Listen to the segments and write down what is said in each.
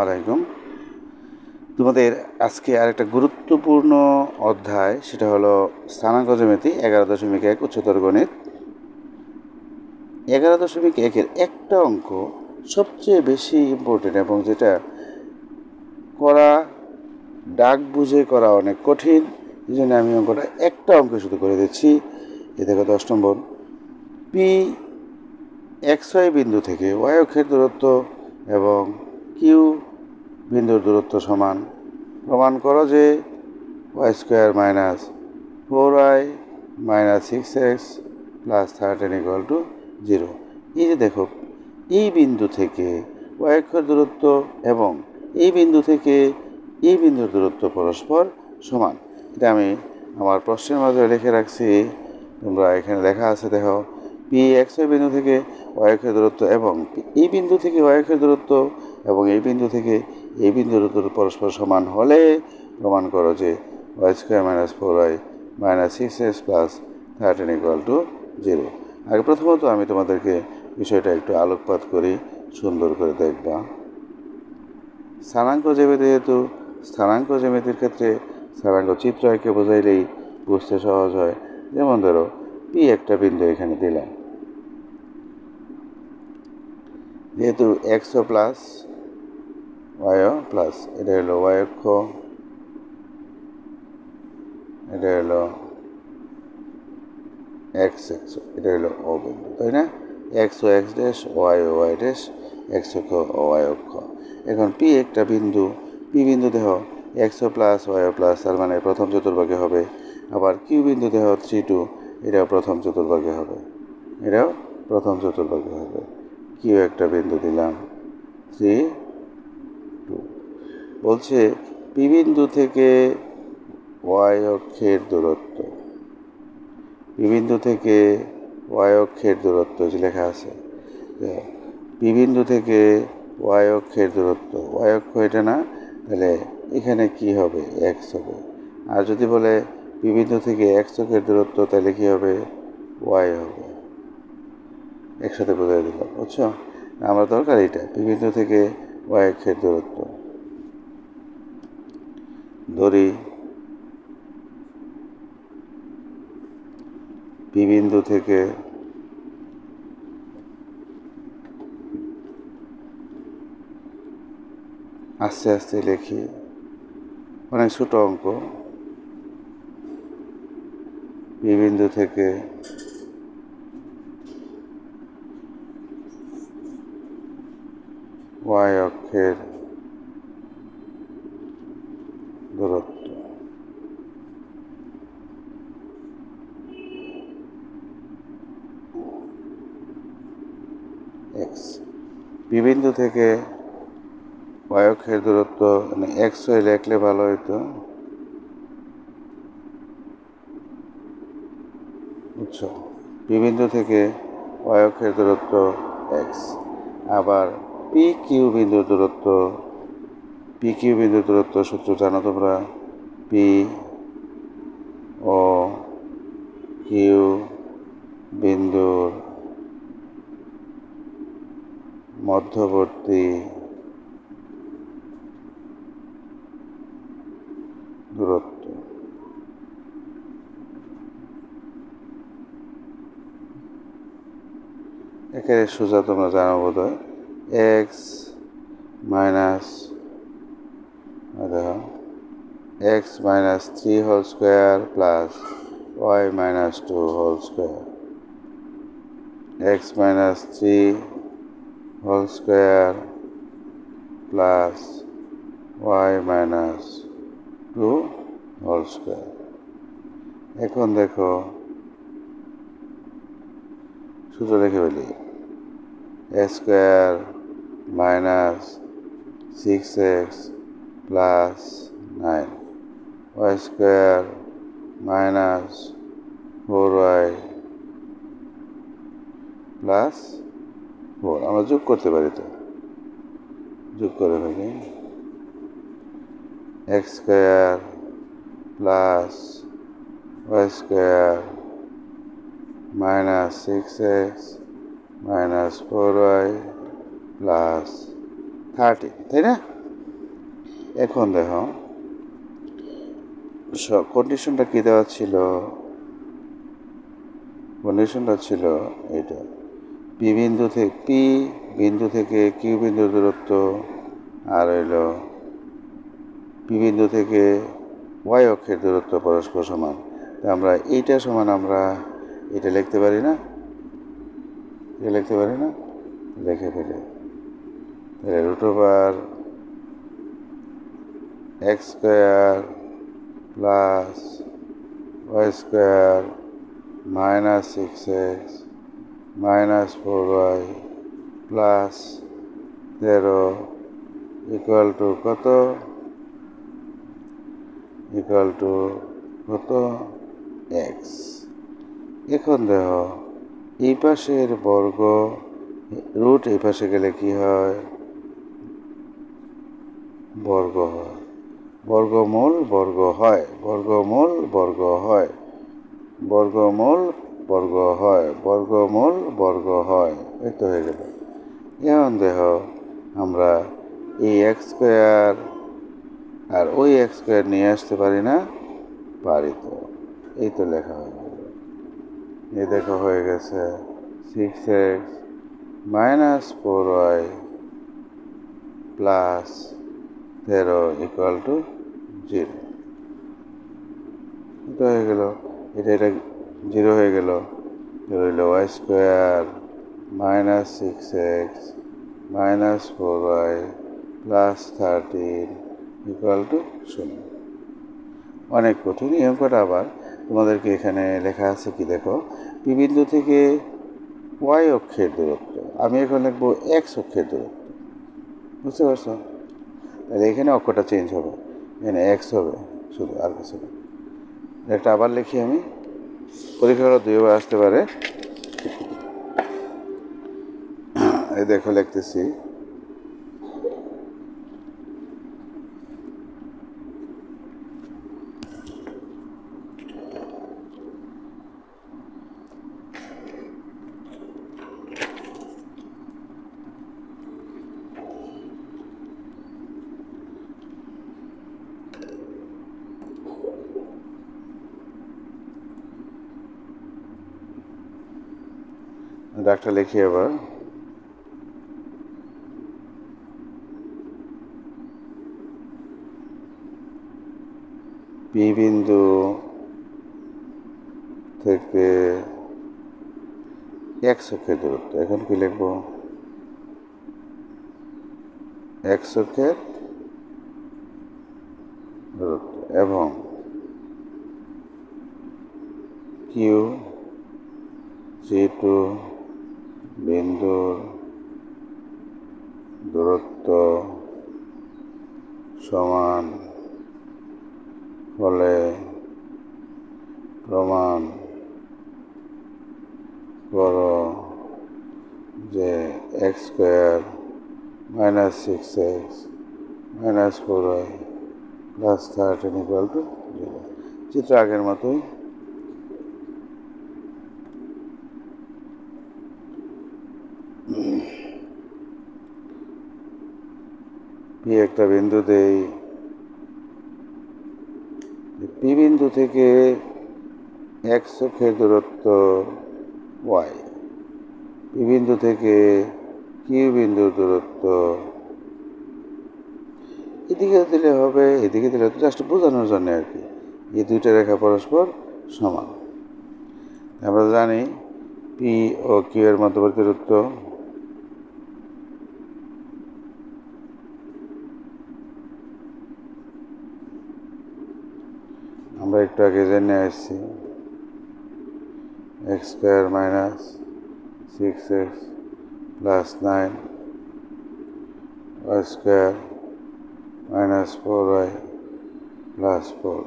আলাইকুম। তোমাদের আজকে আরেকটা গুরুত্বপূর্ণ অধ্যায়, সেটা হলো স্থানাঙ্ক জ্যামিতি 11.1 উচ্চতর গণিত। 11.1-এর একটা অঙ্ক সবচেয়ে বেশি ইম্পর্টেন্ট এবং যেটা করা ডাক বুঝে করা অনেক কঠিন। এই জন্য আমি অঙ্কটা একটা অঙ্ক শুধু করে দিচ্ছি। এ দেখো 10 নম্বর। পি XY বিন্দু থেকে y অক্ষের দূরত্ব এবং কিউ বিন্দুর দূরত্ব সমান। প্রমাণ করো যে y² - 4y - 6x + 13 = 0। এই যে দেখো, এই বিন্দু থেকে y অক্ষের দূরত্ব এবং এই বিন্দু থেকে এই বিন্দুর দূরত্ব পরস্পর সমান। এটা আমি আমার প্রশ্নের মাঝে লিখে রাখছি, তোমরা এখানে লেখা আছে দেখো। পি XY বিন্দু থেকে y অক্ষের দূরত্ব এবং এই বিন্দু থেকে y অক্ষের দূরত্ব এবং এই বিন্দু থেকে এই বিন্দুর দূরত্ব পরস্পর সমান হলে প্রমাণ করো যে y² - 4y - 6x + 13 = 0। আগে প্রথমত আমি তোমাদেরকে বিষয়টা একটু আলোকপাত করি, সুন্দর করে দেখবা। স্থানাঙ্ক জ্যামিতি, যেহেতু স্থানাঙ্ক জ্যামিতির ক্ষেত্রে স্থানাঙ্ক চিত্র এঁকে বোঝাইলেই বুঝতে সহজ হয়। যেমন ধরো, পি একটা বিন্দু এখানে দিলাম, যেহেতু এক্সও প্লাস ওয়াইও প্লাস, এটা হলো ওয়াই অক্ষ, এটা হলো এক্স অক্ষ, এটা হলো ও বিন্দু, তাই না? এক্স ও এক্স ড্যাশ, ওয়াই ও ওয়াই ড্যাশ, এক্স অক্ষ ও ওয়াই অক্ষ। এখন পি একটা বিন্দু, পি বিন্দু দেহ এক্সও প্লাস ওয়াইও প্লাস, তার মানে প্রথম চতুর্ভাগে হবে। আবার কিউ বিন্দু দেহ 3 2, এটাও প্রথম চতুর্ভাগে হবে, এটাও প্রথম চতুর্ভাগে হবে। কিউ একটা বিন্দু দিলাম 3 2। বলছে পি বিন্দু থেকে ওয়াই অক্ষের দূরত্ব, পি বিন্দু থেকে ওয়াই অক্ষের দূরত্ব যে লেখা আছে, পি বিন্দু থেকে ওয়াই অক্ষের দূরত্ব, ওয়াই অক্ষ এটা না, তাহলে এখানে কি হবে? এক্স হবে। আর যদি বলে পি বিন্দু থেকে এক্স অক্ষের দূরত্ব, তাহলে কি হবে? ওয়াই হবে। একসাথে বোঝাই দিলাম, বুঝছো? আমার দরকার এটা, পি বিন্দু থেকে ওয়াই অক্ষের দূরত্ব ধরি। পি বিন্দু থেকে আস্তে আস্তে লিখি, অনেক ছোট অঙ্ক। পি বিন্দু থেকে ওয়াই অক্ষের দূরত্ব এক্স। পি বিন্দু থেকে ওয়াই অক্ষের দূরত্ব মানে এক্স হয়ে লিখলে ভালো হইতো, বুঝছো? পি বিন্দু থেকে ওয়াই অক্ষের দূরত্ব এক্স। আবার পি কিউ বিন্দুর দূরত্ব, পি কিউ বিন্দুর দূরত্ব সূত্র জানো তোমরা। পি ও কিউ বিন্দুর মধ্যবর্তী দূরত্ব। এখানে সোজা তোমরা জানো বোধ হয়, x minus x minus 3 whole square plus y minus 2 whole square, x minus 3 whole square plus y minus 2 whole square. এখন দেখো, সূত্র লিখে ফেলি। এ square minus 6x plus 9, Y square minus 4y plus 4। আমরা যোগ করতে পারি, তো যোগ করে ফেলি। X square plus Y square minus 6x minus 4y plus 30, তাই না? এখন দেখো কন্ডিশনটা কী দেওয়া ছিল, কন্ডিশনটা ছিল এটা, পি বিন্দু থেকে কিউ বিন্দুর দূরত্ব আর হইল পি বিন্দু থেকে ওয়াই অক্ষের দূরত্ব পরস্পর সমান। তা আমরা এইটা সমান আমরা এটা লিখতে পারি না, এটা লিখতে পারি না, লিখে ফেলি। তাহলে √, x square plus Y square minus 6x minus 4y plus 0 equal to কত, ইকুয়াল টু কত, x। এখন দেখো এই পাশের বর্গ রুট এই পাশে গেলে কি হয়, বর্গ হয়, বর্গমূল বর্গ হয়, বর্গমূল বর্গ হয়, বর্গমূল বর্গ হয়, বর্গমূল বর্গ হয়, এই তো হয়ে গেল। এখন দেখো আমরা এই x স্কোয়ার আর ওই x স্কোয়ার নিয়ে আসতে পারি না, পারি তো, এই তো লেখা হয়ে গেল। এই দেখো হয়ে গেছে 6x minus 4y plus 0 equal to 0। এটা হয়ে গেল, এটা 0 হয়ে গেল, রইল Y square minus 6x minus 4y plus 13 equal to 0। অনেক কঠিন এই অঙ্কটা। আবার তোমাদেরকে এখানে লেখা আছে কি দেখো, পি বিন্দু থেকে ওয়াই অক্ষের দূরত্ব, আমি এখন লিখবো এক্স অক্ষের দূরত্ব, বুঝতে পারছো? তাহলে এখানে অক্ষরটা চেঞ্জ হবে, এখানে এক্স হবে শুধু, আর কিছু না। একটা আবার লিখি আমি, পরীক্ষাগুলো দুইবার আসতে পারে। এই দেখো লিখতেছি, ডাকটা লিখি আবার, পি বিন্দু থেকে এক্স অক্ষের দূরত্ব, এখন কি লিখবো, এক্স অক্ষের দূরত্ব এবং কিউ টু বিন্দুর দূরত্ব সমান হলে প্রমাণ করো যে x square minus 6x minus 4y plus 13 equal to 0। চিত্র আগের মতোই, পি একটা বিন্দু দেই, পি বিন্দু থেকে এক্স অক্ষের দূরত্ব ওয়াই, পি বিন্দু থেকে কিউ বিন্দুর দূরত্ব, এদিকে দিলে হবে, এদিকে দিলে জাস্ট বোঝানোর জন্য আর কি, এই দুইটা রেখা পরস্পর সমান। আমরা জানি পি ও কিউ এর মধ্যবর্তী দূরত্ব আমরা একটু আগে জেনে আসছি, X square minus 6x plus 9 Y square minus 4y plus 4।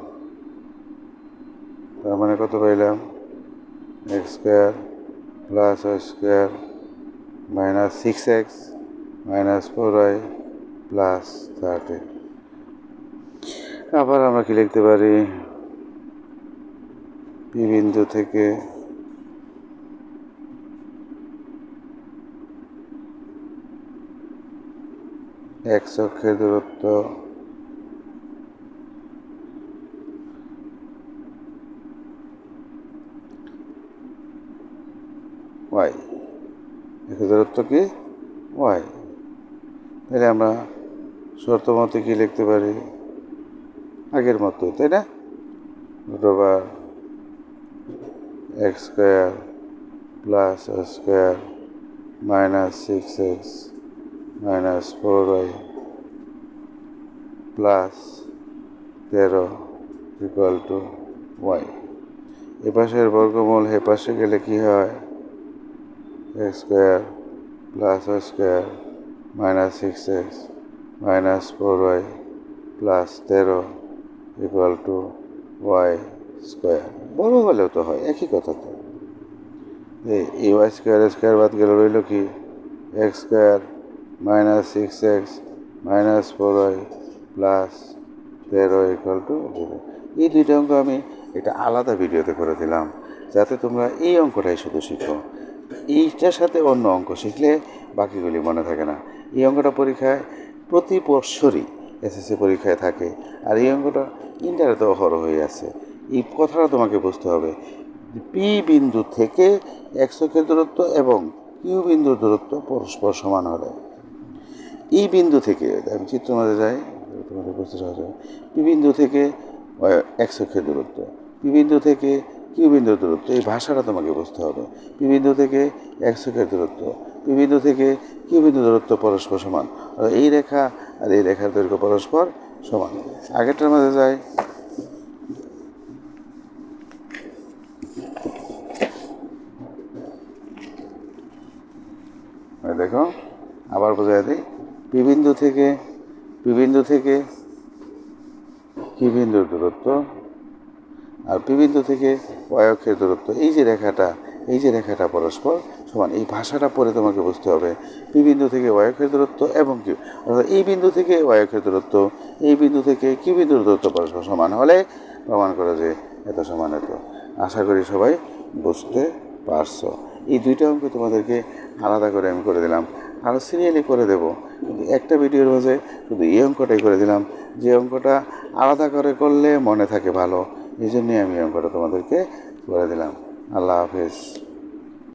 তার মানে কত পাইলাম, X square plus Y square minus 6x minus 4y plus 13। আবার আমরা কি লিখতে পারি, পি বিন্দু থেকে এক্স অক্ষের দূরত্ব ওয়াই, এক্সের দূরত্ব কি ওয়াই। তাহলে আমরা শর্ত মতে কি লিখতে পারি, আগের মতো, তাই না? √ x² plus y² minus 6x minus 4y plus 13 equal to y. এপাশের বর্গমূল এপাশে গেলে কি হয়, x² plus y² minus 6x minus 4y plus 13 equal to y²। বড় হলেও তো হয়, একই কথা তো। এই y² বাদ গেলে রইল কি, x² minus 6x minus 4y plus 13 equal to 0। এই দুইটা অঙ্ক আমি একটা আলাদা ভিডিওতে করে দিলাম, যাতে তোমরা এই অঙ্কটাই শুধু শিখো। এইটার সাথে অন্য অঙ্ক শিখলে বাকিগুলি মনে থাকে না। এই অঙ্কটা পরীক্ষায় প্রতি বৎসরই এসএসসি পরীক্ষায় থাকে, আর এই অঙ্কটা ইন্টারেতে অহরহ হয়ে আছে। এই কথাটা তোমাকে বুঝতে হবে, পি বিন্দু থেকে এক্স অক্ষের দূরত্ব এবং কিউ বিন্দুর দূরত্ব পরস্পর সমান হলে, এই বিন্দু থেকে, আমি চিত্র মাঝে যাই তোমাদের বুঝতে সহজ হবে, পি বিন্দু থেকে এক্স অক্ষের দূরত্ব, পি বিন্দু থেকে কিউ বিন্দুর দূরত্ব, এই ভাষাটা তোমাকে বুঝতে হবে। পি বিন্দু থেকে এক্স অক্ষের দূরত্ব, পি বিন্দু থেকে কিউ বিন্দুর দূরত্ব পরস্পর সমান, আর এই রেখা আর এই রেখার দৈর্ঘ্য পরস্পর সমান। আগেরটার মাঝে যাই, দেখো আবার বোঝাই দিই, পি বিন্দু থেকে কিউ বিন্দুর দূরত্ব আর পি বিন্দু থেকে ওয়াই অক্ষের দূরত্ব, এই যে রেখাটা পরস্পর সমান। এই ভাষাটা পড়ে তোমাকে বুঝতে হবে, পি বিন্দু থেকে ওয়াই অক্ষের দূরত্ব এবং কিউ, অর্থাৎ এই বিন্দু থেকে ওয়াই অক্ষের দূরত্ব, এই বিন্দু থেকে কিউ বিন্দুর দূরত্ব পরস্পর সমান হলে প্রমাণ করে যে এত সমান এত। আশা করি সবাই বুঝতে পারছো। এই দুইটা অঙ্ক তোমাদেরকে আলাদা করে আমি করে দিলাম, আরও সিরিয়ালি করে দেব, কিন্তু একটা ভিডিওর মাঝে শুধু এই অঙ্কটাই করে দিলাম, যে অঙ্কটা আলাদা করে করলে মনে থাকে ভালো, এই জন্যই আমি অঙ্কটা তোমাদেরকে করে দিলাম। আল্লাহ হাফেজ।